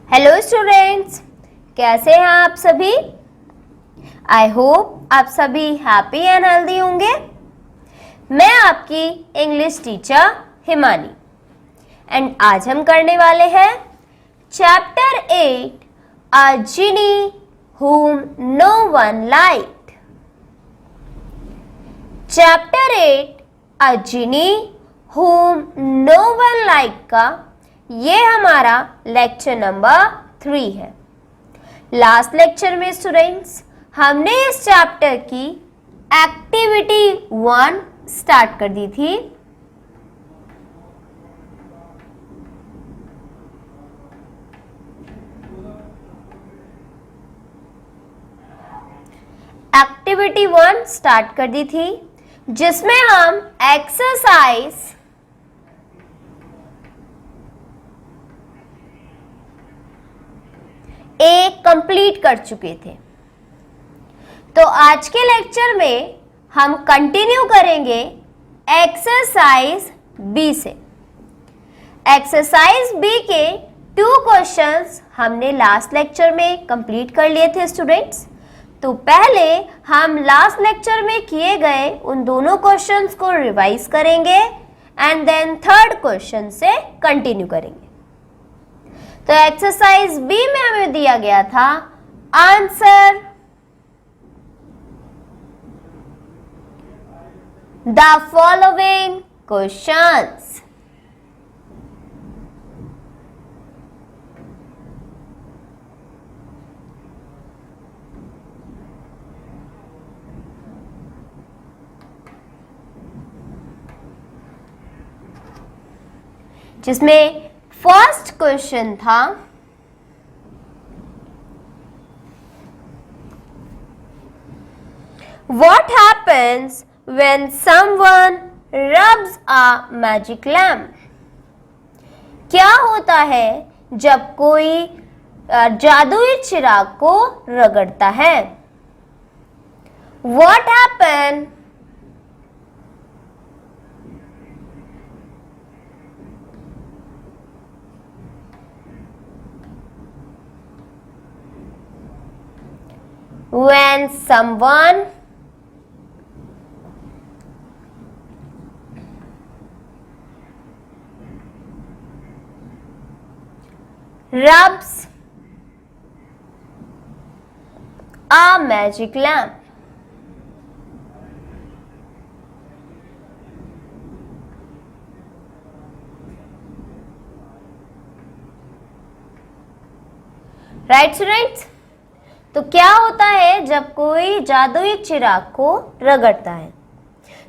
Hello students, कैसे हैं आप सभी। आई होप आप सभी हैप्पी एंड हेल्दी होंगे। मैं आपकी इंग्लिश टीचर हिमानी एंड आज हम करने वाले हैं चैप्टर 8 अ जिनी whom no one liked। Chapter 8 अ जिनी whom no one liked का ये हमारा लेक्चर नंबर 3 है। लास्ट लेक्चर में स्टूडेंट्स हमने इस चैप्टर की एक्टिविटी 1 स्टार्ट कर दी थी। एक्टिविटी 1 स्टार्ट कर दी थी जिसमें हम एक्सरसाइज एक कंप्लीट कर चुके थे। तो आज के लेक्चर में हम कंटिन्यू करेंगे एक्सरसाइज बी से। एक्सरसाइज बी के 2 क्वेश्चंस हमने लास्ट लेक्चर में कंप्लीट कर लिए थे स्टूडेंट्स। तो पहले हम लास्ट लेक्चर में किए गए उन दोनों क्वेश्चंस को रिवाइज करेंगे एंड देन थर्ड क्वेश्चन से कंटिन्यू करेंगे। तो एक्सरसाइज बी में हमें दिया गया था आंसर द फॉलोइंग क्वेश्चंस। जिसमें फर्स्ट क्वेश्चन था What happens when someone rubs a magic lamp? क्या होता है जब कोई जादुई चिराग को रगड़ता है। What happened when someone rubs a magic lamp? Right students? तो क्या होता है जब कोई जादुई चिराग को रगड़ता है।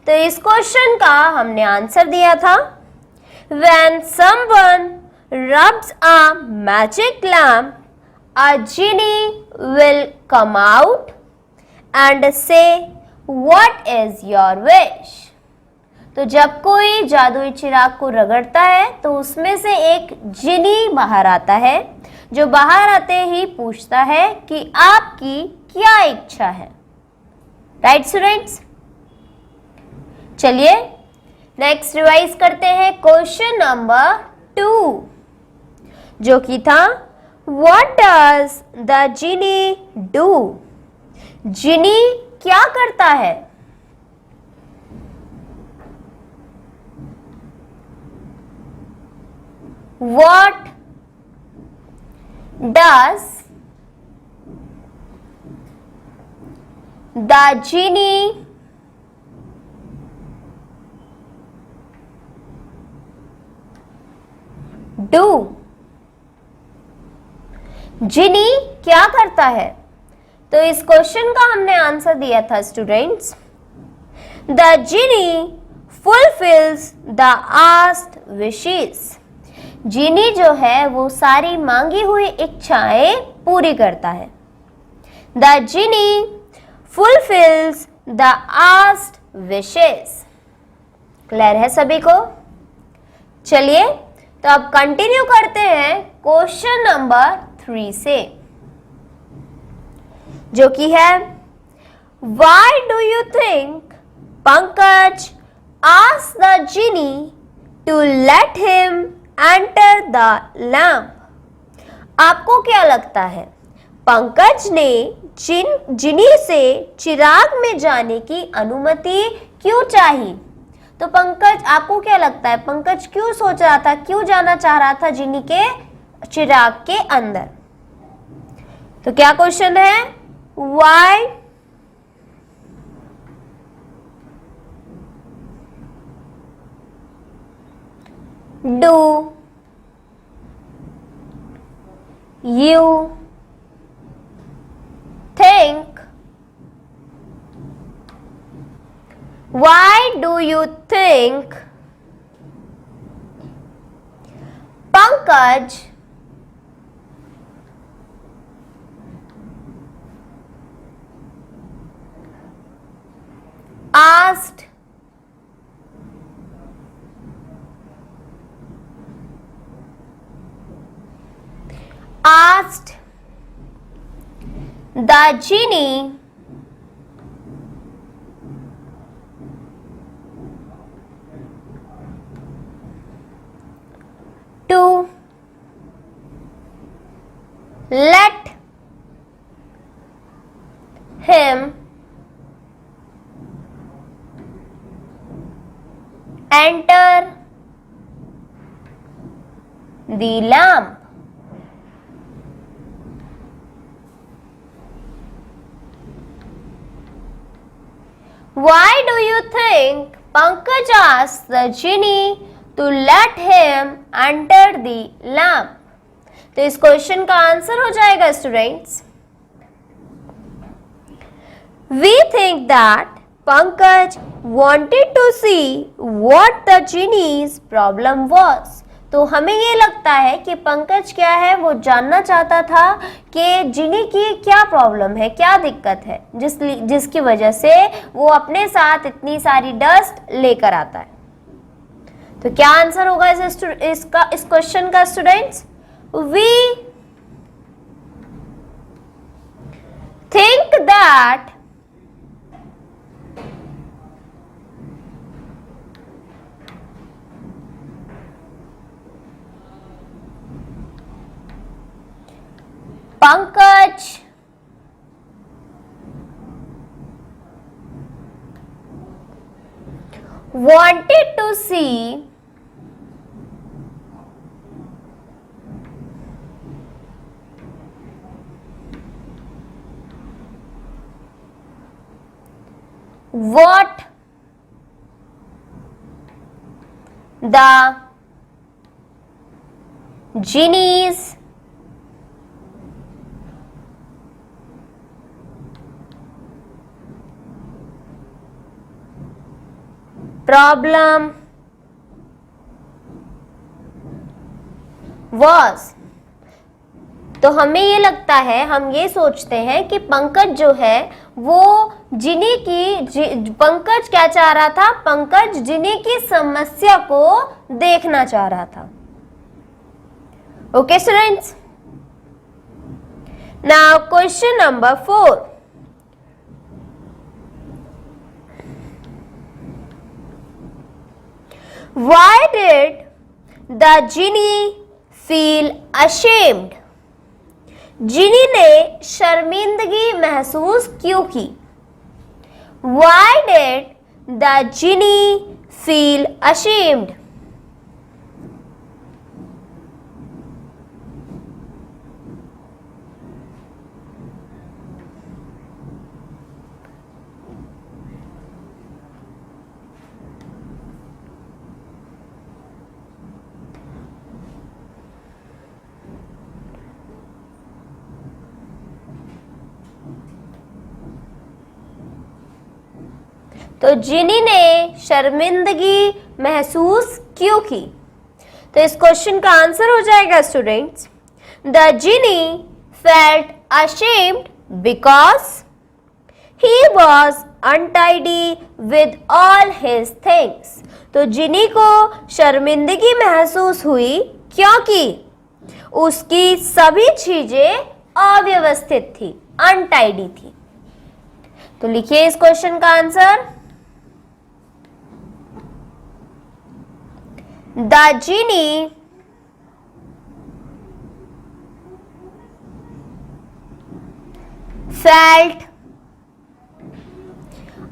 तो इस क्वेश्चन का हमने आंसर दिया था When someone rubs a magic lamp, a genie will come out and say, What is your wish? तो जब कोई जादुई चिराग को रगड़ता है तो उसमें से एक जिनी बाहर आता है जो बाहर आते ही पूछता है कि आपकी क्या इच्छा है। राइट स्टूडेंट्स, चलिए नेक्स्ट रिवाइज करते हैं क्वेश्चन नंबर 2 जो कि था what does the genie do? Genie क्या करता है? What does the genie do? Genie क्या करता है? तो इस क्वेश्चन का हमने आंसर दिया था students the genie fulfils the asked wishes. Genie जो है वो सारी मांगी हुई इच्छाएं पूरी करता है। The genie fulfils the asked wishes. Clear है सभी को? चलिए तो अब कंटिन्यू करते हैं क्वेश्चन नंबर 3 से जो कि है why do you think Pankaj asked the genie to let him enter the lamp? आपको क्या लगता है पंकज ने जिनी से चिराग में जाने की अनुमति क्यों चाही? तो पंकज, आपको क्या लगता है पंकज क्यों सोच रहा था, क्यों जाना चाह रहा था जिनी के चिराग के अंदर? तो क्या क्वेश्चन है? Why do you think, why do you think Pankaj asked the genie to let him enter the lamp? Why do you think Pankaj asked the genie to let him enter the lamp? तो इस question का answer हो जाएगा students, we think that Pankaj wanted to see what the genie's problem was. तो हमें ये लगता है कि पंकज क्या है, वो जानना चाहता था कि जिनी की क्या प्रॉब्लम है, क्या दिक्कत है, जिसकी वजह से वो अपने साथ इतनी सारी डस्ट लेकर आता है। तो क्या आंसर होगा इस क्वेश्चन का students? We think that Pankaj wanted to see what the genie's problem was। तो हमें ये लगता है, हम ये सोचते हैं कि पंकज जो है वो जिनी की पंकज क्या चाह रहा था, पंकज जिनी की समस्या को देखना चाह रहा था। Okay students, now question number 4। Why did the genie feel ashamed? जिनी ने शर्मिंदगी महसूस क्यों की? Why did the genie feel ashamed? तो जिनी ने शर्मिंदगी महसूस क्यों की? तो इस क्वेश्चन का आंसर हो जाएगा students, the Jini felt ashamed because he was untidy with all his things. तो जिनी को शर्मिंदगी महसूस हुई क्योंकि उसकी सभी चीजें अव्यवस्थित थी, अनटाइडी थी। तो लिखिए इस क्वेश्चन का answer, The genie felt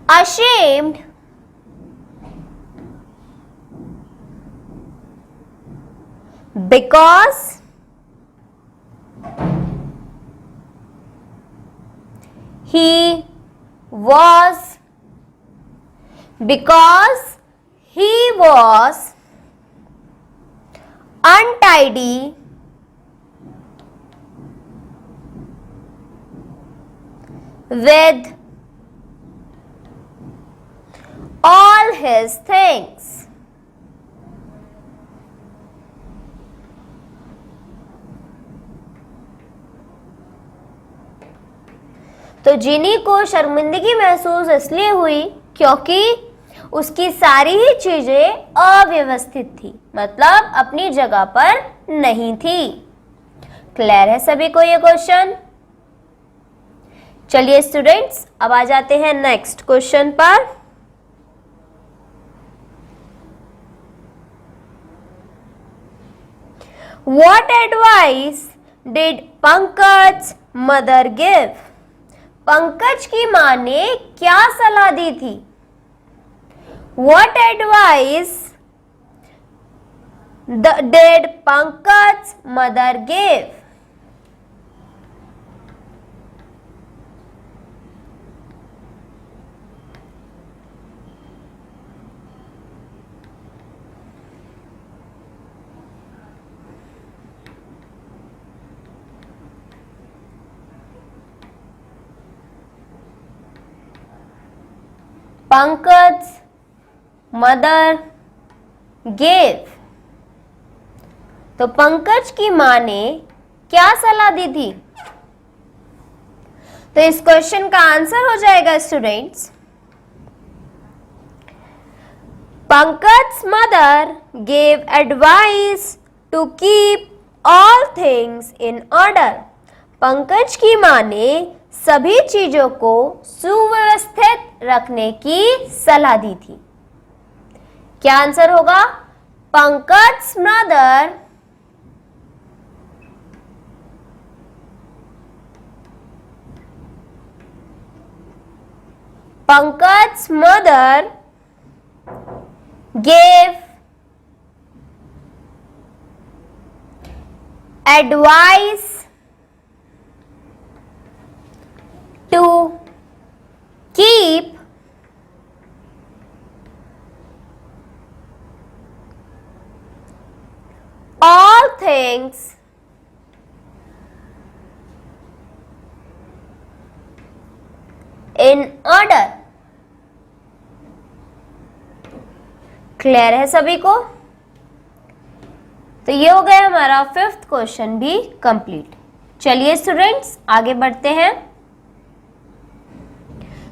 ashamed because he was untidy with all his things. तो जिनी को शर्मिंदगी महसूस इसलिए हुई क्योंकि उसकी सारी ही चीजें अव्यवस्थित थी, मतलब अपनी जगह पर नहीं थी। क्लियर है सभी को ये क्वेश्चन? चलिए स्टूडेंट्स, अब आ जाते हैं नेक्स्ट क्वेश्चन पर। What advice did Pankaj's mother give? Pankaj की मां ने क्या सलाह दी थी? What advice did Pankaj's mother give? Pankaj's mother gave. तो पंकज की मां ने क्या सलाह दी थी? तो इस क्वेश्चन का आंसर हो जाएगा students, Pankaj's mother gave advice to keep all things in order. Pankaj की मां ने सभी चीजों को सुव्यवस्थित रखने की सलाह दी थी। क्या आंसर होगा? Pankaj's mother gave advice to keep all things in order. Clear है सभी को? तो ये हो गया हमारा फिफ्थ क्वेश्चन भी कंप्लीट। चलिए स्टूडेंट्स आगे बढ़ते हैं।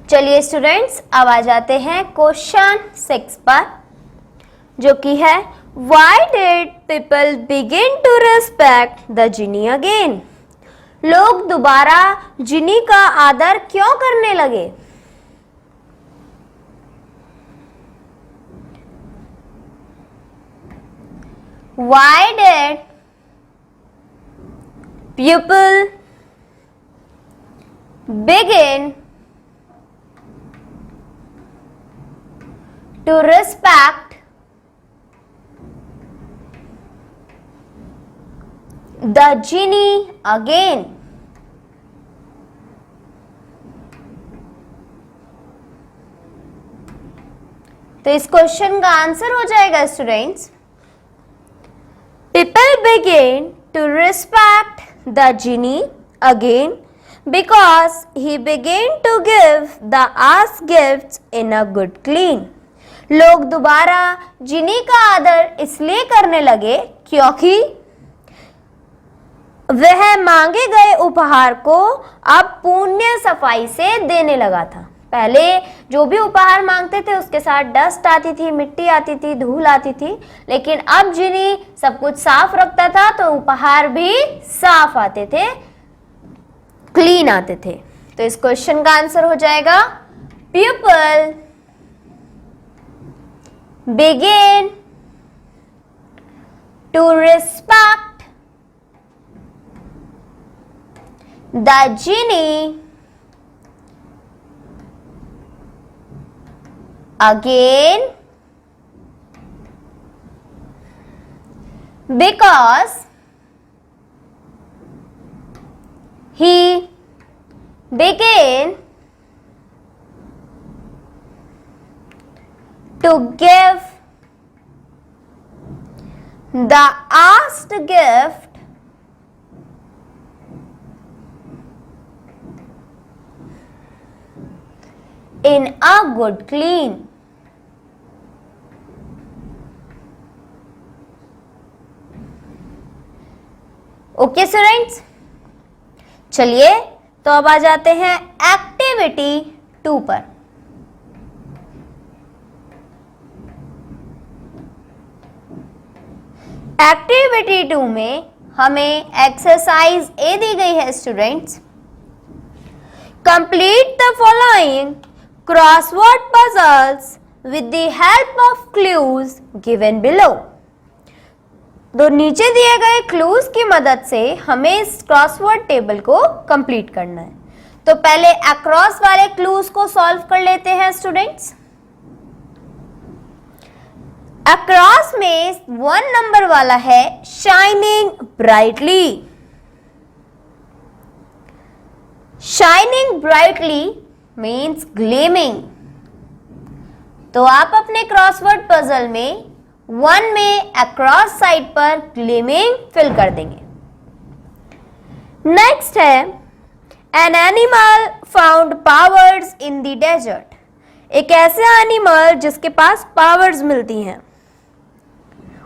चलिए स्टूडेंट्स अब आ जाते हैं क्वेश्चन 6 पर, जो कि है Why did people begin to respect the genie again? लोग दोबारा जिनी का आदर क्यों करने लगे? Why did people begin to respect the genie again? तो इस क्वेश्चन का आंसर हो जाएगा students, people began to respect the genie again because he began to give the asked gifts in a good clean. लोग दोबारा जिनी का आदर इसलिए करने लगे क्योंकि वह मांगे गए उपहार को अब पुण्य सफाई से देने लगा था। पहले जो भी उपहार मांगते थे उसके साथ डस्ट आती थी, मिट्टी आती थी, धूल आती थी, लेकिन अब जिनी सब कुछ साफ रखता था तो उपहार भी साफ आते थे, क्लीन आते थे। तो इस क्वेश्चन का आंसर हो जाएगा people begin to respect the genie again because he began to give the asked gift in a good clean. Okay students, चलिए तो अब आ जाते हैं एक्टिविटी 2 पर। एक्टिविटी 2 में हमें एक्सरसाइज ए दी गई है students. Complete the following crossword puzzles with the help of clues given below. तो नीचे दिए गए क्लूज की मदद से हमें इस क्रॉसवर्ड टेबल को कंप्लीट करना है। तो पहले अक्रॉस वाले क्लूज को सॉल्व कर लेते हैं स्टूडेंट्स। अक्रॉस में 1 नंबर वाला है shining brightly. Shining brightly means gleaming. तो आप अपने क्रॉसवर्ड पजल में 1 में अक्रॉस साइड पर ग्लेमिंग फिल कर देंगे। नेक्स्ट है an animal found powers in the desert. एक ऐसा एनिमल जिसके पास पावर्स मिलती हैं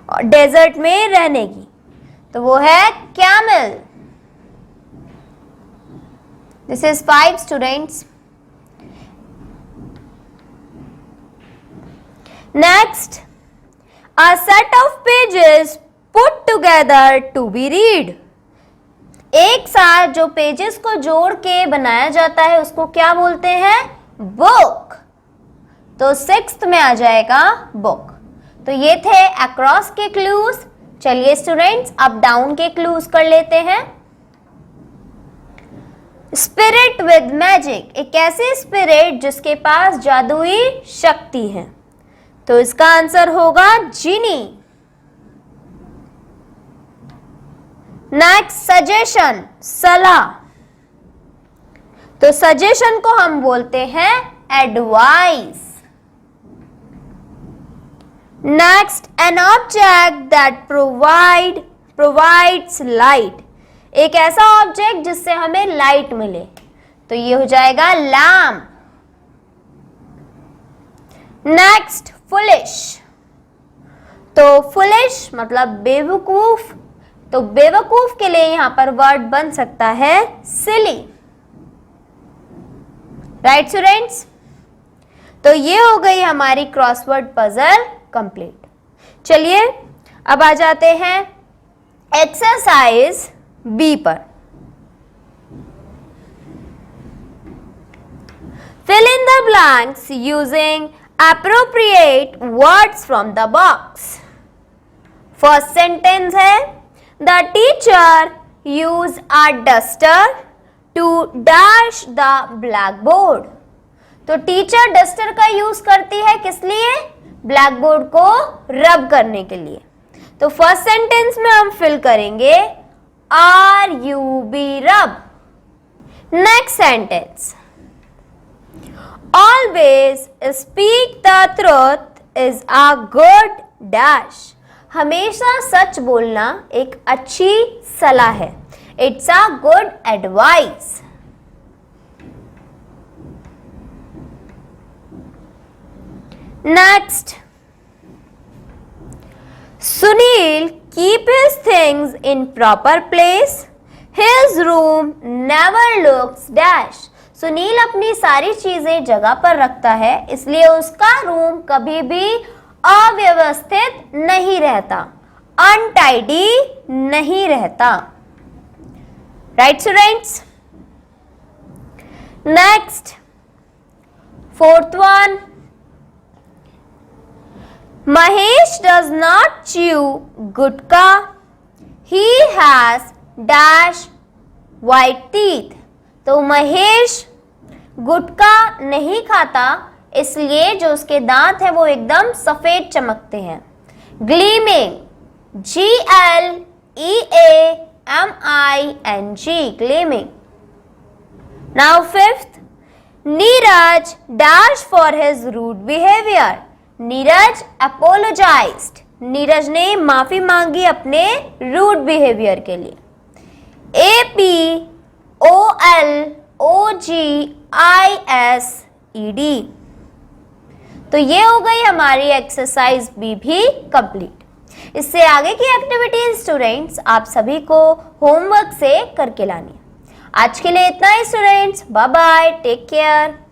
और डेजर्ट में रहने की, तो वो है camel. This is 5 students. Next, a set of pages put together to be read। एक साथ जो पेजेस को जोड़ के बनाया जाता है उसको क्या बोलते हैं? बुक। तो 6th में आ जाएगा बुक। तो ये थे अक्रॉस के क्लूज। चलिए स्टूडेंट्स अब डाउन के क्लूज कर लेते हैं। स्पिरिट विद मैजिक, एक ऐसी स्पिरिट जिसके पास जादुई शक्ति है, तो इसका आंसर होगा जीनी। नेक्स्ट, सजेशन, सलाह। तो सजेशन को हम बोलते हैं advice. Next, an object that provides light, एक ऐसा ऑब्जेक्ट जिससे हमें लाइट मिले, तो ये हो जाएगा लैम्प। Next, foolish. तो फुलिश मतलब बेवकूफ, तो बेवकूफ के लिए यहां पर वर्ड बन सकता है सिली। राइट स्टूडेंट्स, तो ये हो गई हमारी क्रॉसवर्ड पजल कंप्लीट। चलिए अब आ जाते हैं एक्सरसाइज बी पर। Fill in the blanks using appropriate words from the box। First sentence है the teacher used a duster to dash the blackboard। तो टीचर डस्टर का यूज करती है किस लिए? ब्लैकबोर्ड को रब करने के लिए। तो फर्स्ट सेंटेंस में हम फिल करेंगे RUB रब। Next sentence, Always speak the truth is a good dash। हमेशा सच बोलना एक अच्छी सलाह है। It's a good advice। Next, Sunil keep his things in proper place। His room never looks dash। Sunil अपनी सारी चीजें जगह पर रखता है, इसलिए उसका रूम कभी भी अव्यवस्थित नहीं रहता, अनटाइडी नहीं रहता। Right students. Next, 4th one, Mahesh does not chew gutka. He has dash white teeth. तो महेश गुटखा नहीं खाता, इसलिए जो उसके दांत हैं वो एकदम सफेद चमकते हैं। Gleaming, GLEAMING, gleaming. Now fifth, Neeraj dash for his rude behaviour. Neeraj apologised, Neeraj ने माफी मांगी अपने रूड बिहेवियर के लिए। APOLOGISED। तो ये हो गई हमारी एक्सरसाइज बी भी कंप्लीट। इससे आगे की एक्टिविटीज स्टूडेंट्स आप सभी को होमवर्क से करके लानी है। आज के लिए इतना ही students, bye bye, take care.